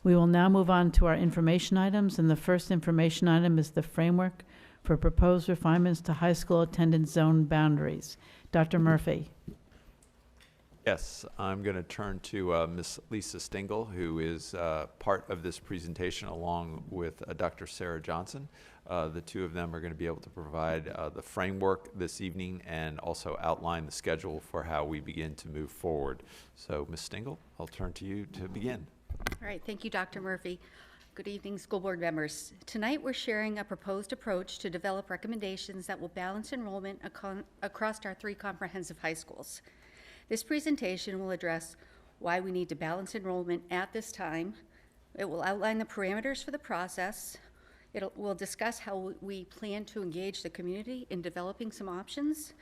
We will now move on to our information items, and the first information item is the framework for proposed refinements to high school attendance zone boundaries. Dr. Murphy. Yes, I'm going to turn to Ms. Lisa Stingle, who is part of this presentation along with Dr. Sarah Johnson. The two of them are going to be able to provide the framework this evening and also outline the schedule for how we begin to move forward. So, Ms. Stingle, I'll turn to you to begin. All right, thank you, Dr. Murphy. Good evening, school board members. Tonight we're sharing a proposed approach to develop recommendations that will balance enrollment across our 3 comprehensive high schools. This presentation will address why we need to balance enrollment at this time. It will outline the parameters for the process. It will discuss how we plan to engage the community in developing some options,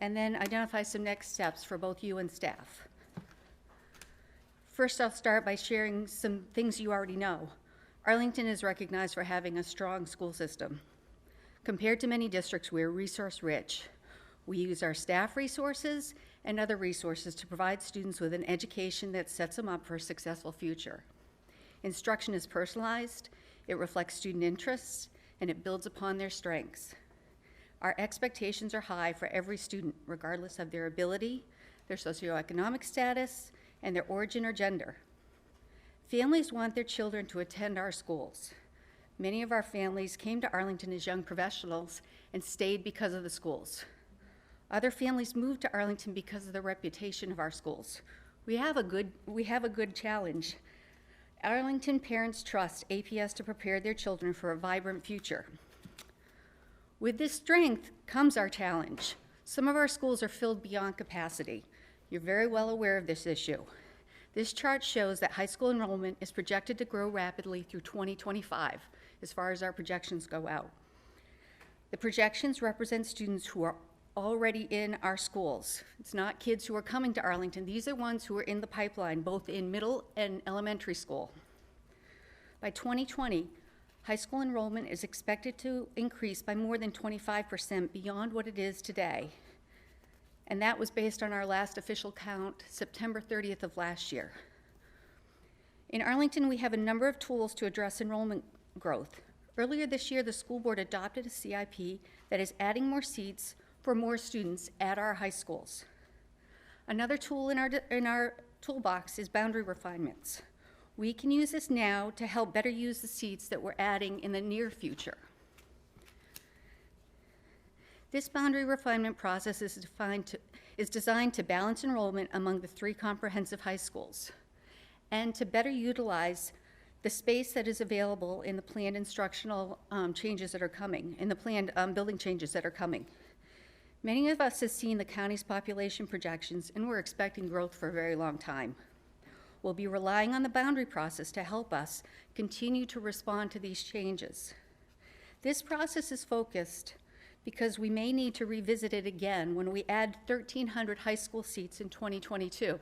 and then identify some next steps for both you and staff. First, I'll start by sharing some things you already know. Arlington is recognized for having a strong school system. Compared to many districts, we're resource rich. We use our staff resources and other resources to provide students with an education that sets them up for a successful future. Instruction is personalized, it reflects student interests, and it builds upon their strengths. Our expectations are high for every student, regardless of their ability, their socioeconomic status, and their origin or gender. Families want their children to attend our schools. Many of our families came to Arlington as young professionals and stayed because of the schools. Other families moved to Arlington because of the reputation of our schools. We have a good challenge. Arlington parents trust APS to prepare their children for a vibrant future. With this strength comes our challenge. Some of our schools are filled beyond capacity. You're very well aware of this issue. This chart shows that high school enrollment is projected to grow rapidly through 2025, as far as our projections go out. The projections represent students who are already in our schools. It's not kids who are coming to Arlington. These are ones who are in the pipeline, both in middle and elementary school. By 2020, high school enrollment is expected to increase by more than 25% beyond what it is today. And that was based on our last official count, September 30th of last year. In Arlington, we have a number of tools to address enrollment growth. Earlier this year, the school board adopted a CIP that is adding more seats for more students at our high schools. Another tool in our toolbox is boundary refinements. We can use this now to help better use the seats that we're adding in the near future. This boundary refinement process is designed to balance enrollment among the 3 comprehensive high schools and to better utilize the space that is available in the planned instructional changes that are coming, in the planned building changes that are coming. Many of us have seen the county's population projections, and we're expecting growth for a very long time. We'll be relying on the boundary process to help us continue to respond to these changes. This process is focused because we may need to revisit it again when we add 1,300 high school seats in 2022.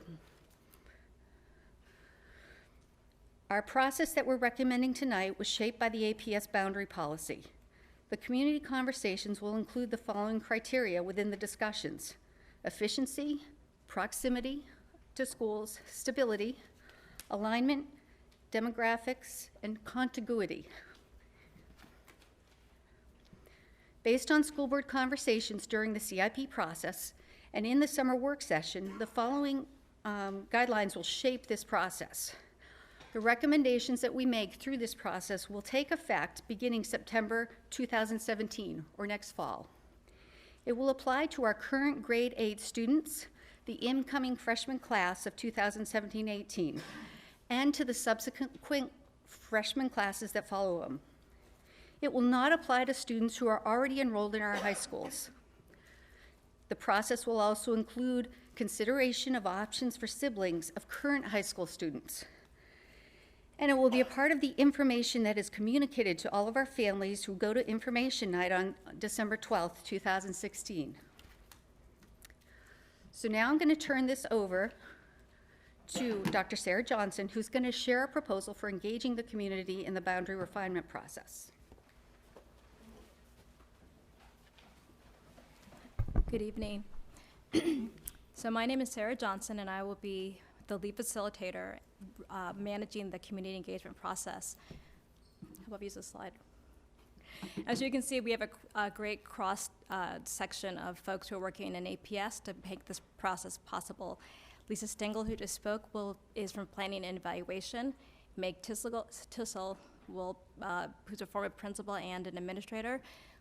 Our process that we're recommending tonight was shaped by the APS boundary policy. The community conversations will include the following criteria within the discussions: efficiency, proximity to schools, stability, alignment, demographics, and contiguity. Based on school board conversations during the CIP process and in the summer work session, the following guidelines will shape this process. The recommendations that we make through this process will take effect beginning September 2017, or next fall. It will apply to our current grade 8 students, the incoming freshman class of 2017-18, and to the subsequent freshman classes that follow them. It will not apply to students who are already enrolled in our high schools. The process will also include consideration of options for siblings of current high school students. And it will be a part of the information that is communicated to all of our families who go to information night on December 12th, 2016. So now I'm going to turn this over to Dr. Sarah Johnson, who's going to share a proposal for engaging the community in the boundary refinement process. Good evening. So my name is Sarah Johnson, and I will be the lead facilitator managing the community engagement process. How about we use this slide? As you can see, we have a great cross section of folks who are working in APS to make this process possible. Lisa Stengel, who just spoke, is from Planning and Evaluation. Meg Tissel, who's a former principal and an administrator,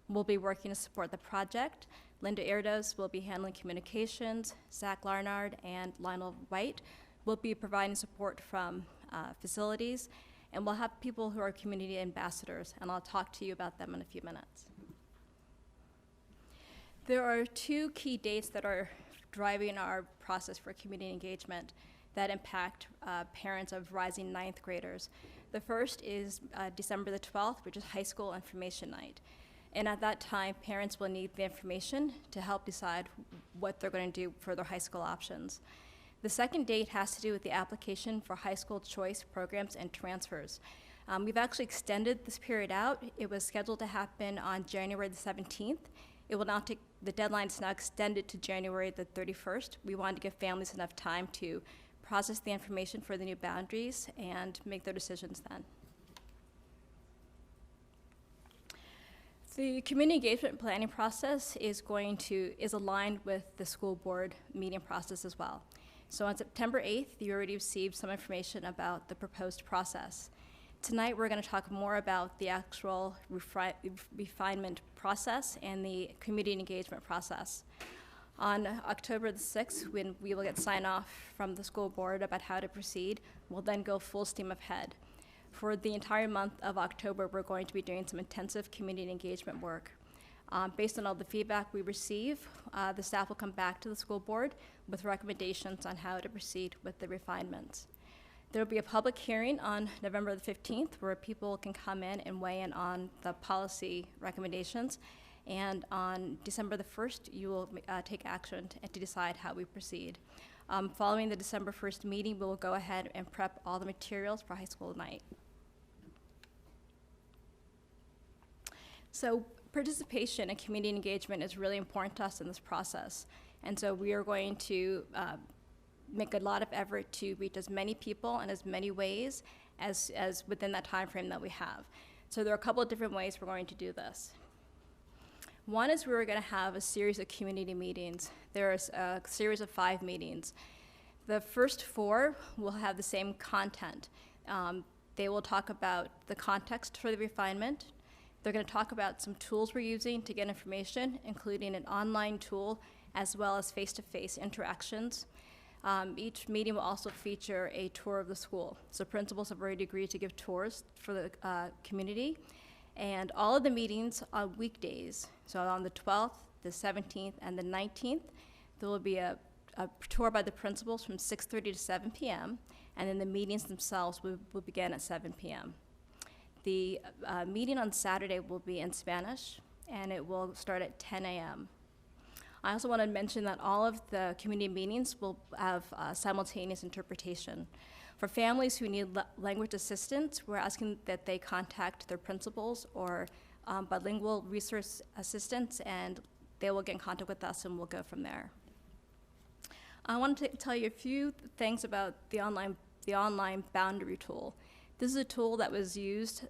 will be working to support the project. Linda Erdos will be handling communications. Zach Larnard and Lionel White will be providing support from facilities. And we'll have people who are community ambassadors, and I'll talk to you about them in a few minutes. There are two key dates that are driving our process for community engagement that impact parents of rising ninth graders. The first is December the 12th, which is High School Information Night. And at that time, parents will need the information to help decide what they're going to do for their high school options. The second date has to do with the application for high school choice programs and transfers. We've actually extended this period out. It was scheduled to happen on January the 17th. It will now take, the deadline is now extended to January the 31st. We wanted to give families enough time to process the information for the new boundaries and make their decisions then. The community engagement planning process is aligned with the school board meeting process as well. So on September 8th, you already received some information about the proposed process. Tonight, we're going to talk more about the actual refinement process and the community engagement process. On October the 6th, when we will get sign-off from the school board about how to proceed, we'll then go full steam ahead. For the entire month of October, we're going to be doing some intensive community engagement work. Based on all the feedback we receive, the staff will come back to the school board with recommendations on how to proceed with the refinements. There will be a public hearing on November the 15th where people can come in and weigh in on the policy recommendations. And on December the 1st, you will take action to decide how we proceed. Following the December 1st meeting, we will go ahead and prep all the materials for high school night. So participation and community engagement is really important to us in this process. And so we are going to make a lot of effort to reach as many people in as many ways as within that time frame that we have. So there are a couple of different ways we're going to do this. One is we're going to have a series of community meetings. There's a series of 5 meetings. The first 4 will have the same content. They will talk about the context for the refinement. They're going to talk about some tools we're using to get information, including an online tool as well as face-to-face interactions. Each meeting will also feature a tour of the school. So principals have already agreed to give tours for the community. And all of the meetings on weekdays, so on the 12th, the 17th, and the 19th, there will be a tour by the principals from 6:30 to 7 p.m., and then the meetings themselves will begin at 7 p.m. The meeting on Saturday will be in Spanish, and it will start at 10 a.m. I also want to mention that all of the community meetings will have simultaneous interpretation. For families who need language assistance, we're asking that they contact their principals or bilingual resource assistants, and they will get in contact with us, and we'll go from there. I want to tell you a few things about the online boundary tool. This is a tool that was used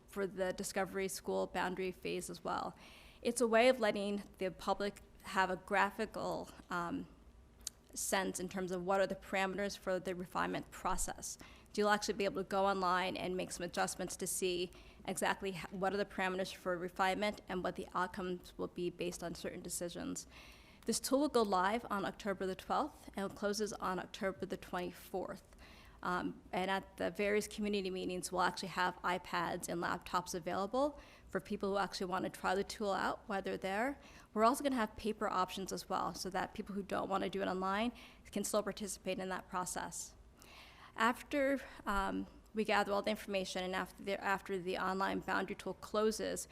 for the Discovery School boundary phase as well. It's a way of letting the public have a graphical sense in terms of what are the parameters for the refinement process. You'll actually be able to go online and make some adjustments to see exactly what are the parameters for refinement and what the outcomes will be based on certain decisions. This tool will go live on October the 12th and it closes on October the 24th. And at the various community meetings, we'll actually have iPads and laptops available for people who actually want to try the tool out while they're there. We're also going to have paper options as well, so that people who don't want to do it online can still participate in that process. After we gather all the information and after the online boundary tool closes,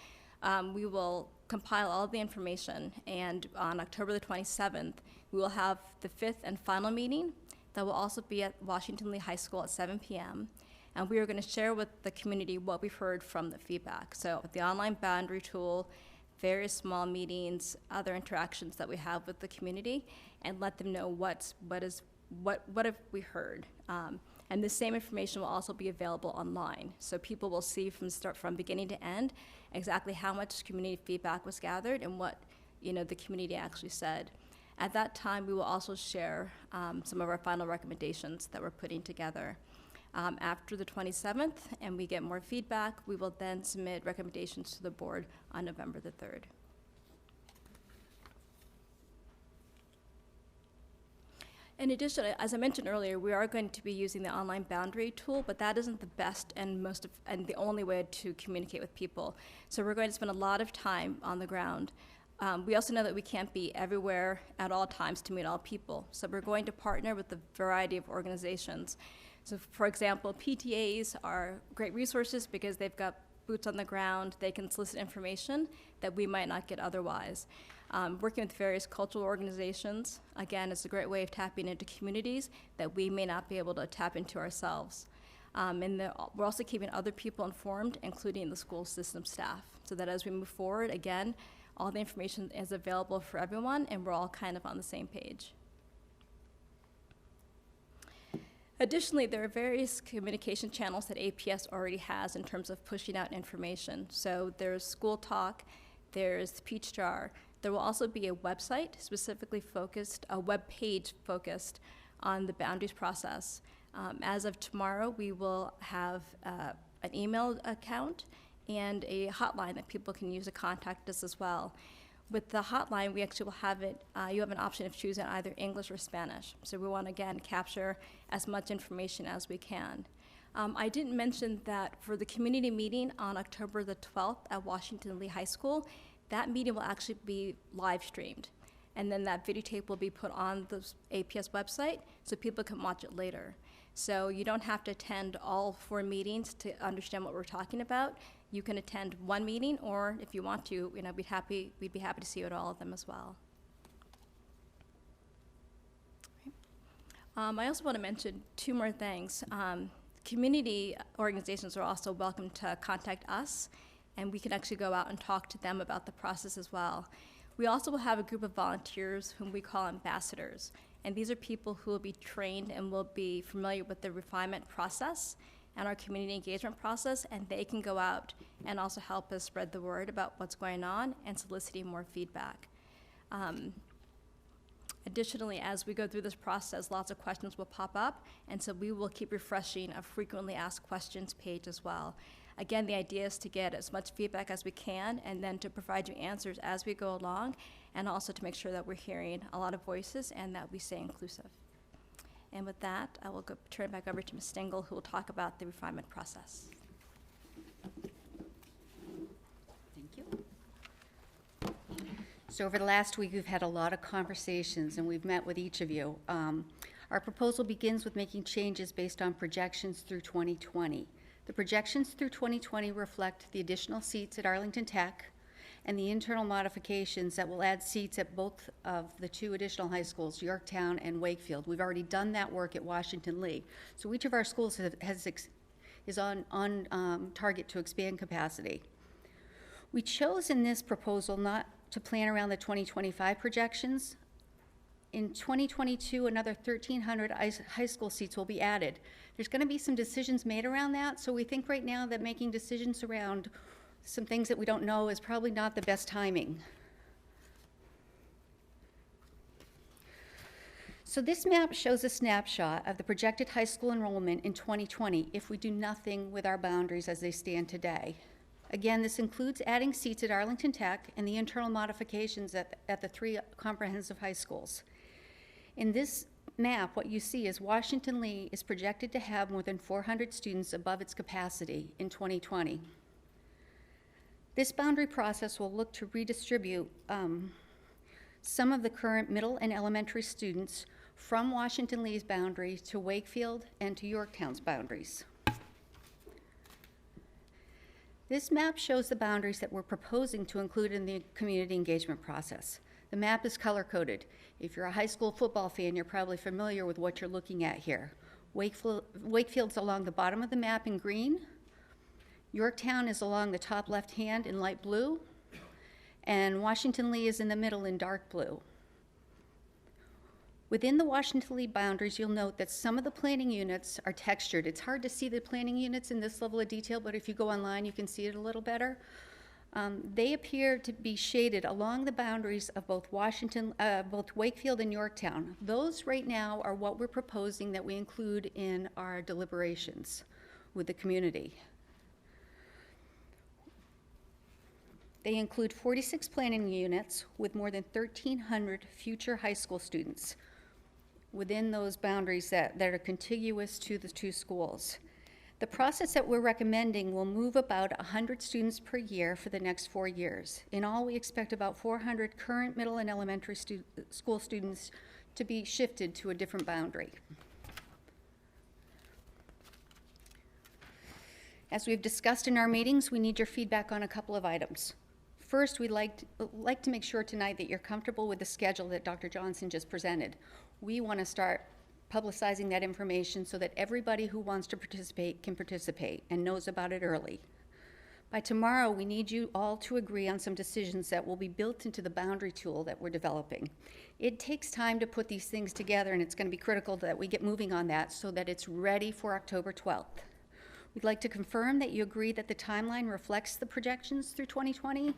we will compile all of the information, and on October the 27th, we will have the 5th and final meeting that will also be at Washington Lee High School at 7 p.m. And we are going to share with the community what we've heard from the feedback. So the online boundary tool, various small meetings, other interactions that we have with the community, and let them know what have we heard. And the same information will also be available online. So people will see from beginning to end exactly how much community feedback was gathered and what the community actually said. At that time, we will also share some of our final recommendations that we're putting together. After the 27th, and we get more feedback, we will then submit recommendations to the board on November the 3rd. In addition, as I mentioned earlier, we are going to be using the online boundary tool, but that isn't the best and the only way to communicate with people. So we're going to spend a lot of time on the ground. We also know that we can't be everywhere at all times to meet all people. So we're going to partner with a variety of organizations. So for example, PTAs are great resources because they've got boots on the ground. They can solicit information that we might not get otherwise. Working with various cultural organizations, again, is a great way of tapping into communities that we may not be able to tap into ourselves. We're also keeping other people informed, including the school system staff, so that as we move forward, again, all the information is available for everyone, and we're all kind of on the same page. Additionally, there are various communication channels that APS already has in terms of pushing out information. So there's School Talk, there's Peach Jar. There will also be a website specifically focused, a web page focused on the boundaries process. As of tomorrow, we will have an email account and a hotline that people can use to contact us as well. With the hotline, we actually will have it, you have an option of choosing either English or Spanish. So we want to, again, capture as much information as we can. I didn't mention that for the community meeting on October the 12th at Washington Lee High School, that meeting will actually be live streamed. And then that videotape will be put on the APS website so people can watch it later. So you don't have to attend all 4 meetings to understand what we're talking about. You can attend one meeting, or if you want to, we'd be happy to see you at all of them as well. I also want to mention 2 more things. Community organizations are also welcome to contact us, and we can actually go out and talk to them about the process as well. We also will have a group of volunteers whom we call ambassadors, and these are people who will be trained and will be familiar with the refinement process and our community engagement process, and they can go out and also help us spread the word about what's going on and soliciting more feedback. Additionally, as we go through this process, lots of questions will pop up, and so we will keep refreshing a frequently asked questions page as well. Again, the idea is to get as much feedback as we can and then to provide you answers as we go along, and also to make sure that we're hearing a lot of voices and that we stay inclusive. And with that, I will turn it back over to Ms. Stengel, who will talk about the refinement process. Thank you. So over the last week, we've had a lot of conversations, and we've met with each of you. Our proposal begins with making changes based on projections through 2020. The projections through 2020 reflect the additional seats at Arlington Tech and the internal modifications that will add seats at both of the 2 additional high schools, Yorktown and Wakefield. We've already done that work at Washington Lee. So each of our schools is on target to expand capacity. We chose in this proposal not to plan around the 2025 projections. In 2022, another 1,300 high school seats will be added. There's going to be some decisions made around that, so we think right now that making decisions around some things that we don't know is probably not the best timing. So this map shows a snapshot of the projected high school enrollment in 2020 if we do nothing with our boundaries as they stand today. Again, this includes adding seats at Arlington Tech and the internal modifications at the 3 comprehensive high schools. In this map, what you see is Washington Lee is projected to have more than 400 students above its capacity in 2020. This boundary process will look to redistribute some of the current middle and elementary students from Washington Lee's boundary to Wakefield and to Yorktown's boundaries. This map shows the boundaries that we're proposing to include in the community engagement process. The map is color-coded. If you're a high school football fan, you're probably familiar with what you're looking at here. Wakefield's along the bottom of the map in green. Yorktown is along the top left hand in light blue. And Washington Lee is in the middle in dark blue. Within the Washington Lee boundaries, you'll note that some of the planning units are textured. It's hard to see the planning units in this level of detail, but if you go online, you can see it a little better. They appear to be shaded along the boundaries of both both Wakefield and Yorktown. Those right now are what we're proposing that we include in our deliberations with the community. They include 46 planning units with more than 1,300 future high school students within those boundaries that are contiguous to the two schools. The process that we're recommending will move about 100 students per year for the next 4 years. In all, we expect about 400 current middle and elementary school students to be shifted to a different boundary. As we've discussed in our meetings, we need your feedback on a couple of items. First, we'd like to make sure tonight that you're comfortable with the schedule that Dr. Johnson just presented. We want to start publicizing that information so that everybody who wants to participate can participate and knows about it early. By tomorrow, we need you all to agree on some decisions that will be built into the boundary tool that we're developing. It takes time to put these things together, and it's going to be critical that we get moving on that so that it's ready for October 12th. We'd like to confirm that you agree that the timeline reflects the projections through 2020.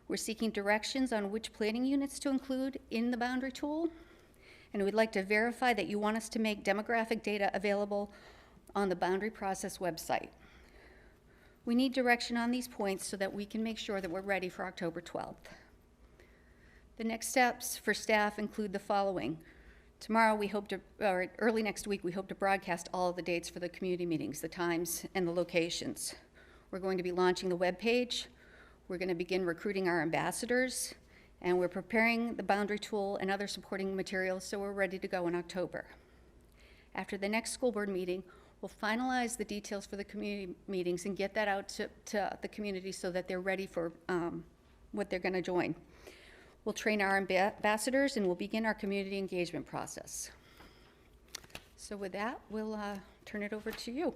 We're seeking directions on which planning units to include in the boundary tool. And we'd like to verify that you want us to make demographic data available on the boundary process website. We need direction on these points so that we can make sure that we're ready for October 12th. The next steps for staff include the following. Tomorrow or early next week, we hope to broadcast all of the dates for the community meetings, the times and the locations. We're going to be launching the webpage. We're going to begin recruiting our ambassadors, and we're preparing the boundary tool and other supporting materials so we're ready to go in October. After the next school board meeting, we'll finalize the details for the community meetings and get that out to the community so that they're ready for what they're going to join. We'll train our ambassadors and we'll begin our community engagement process. So with that, we'll turn it over to you.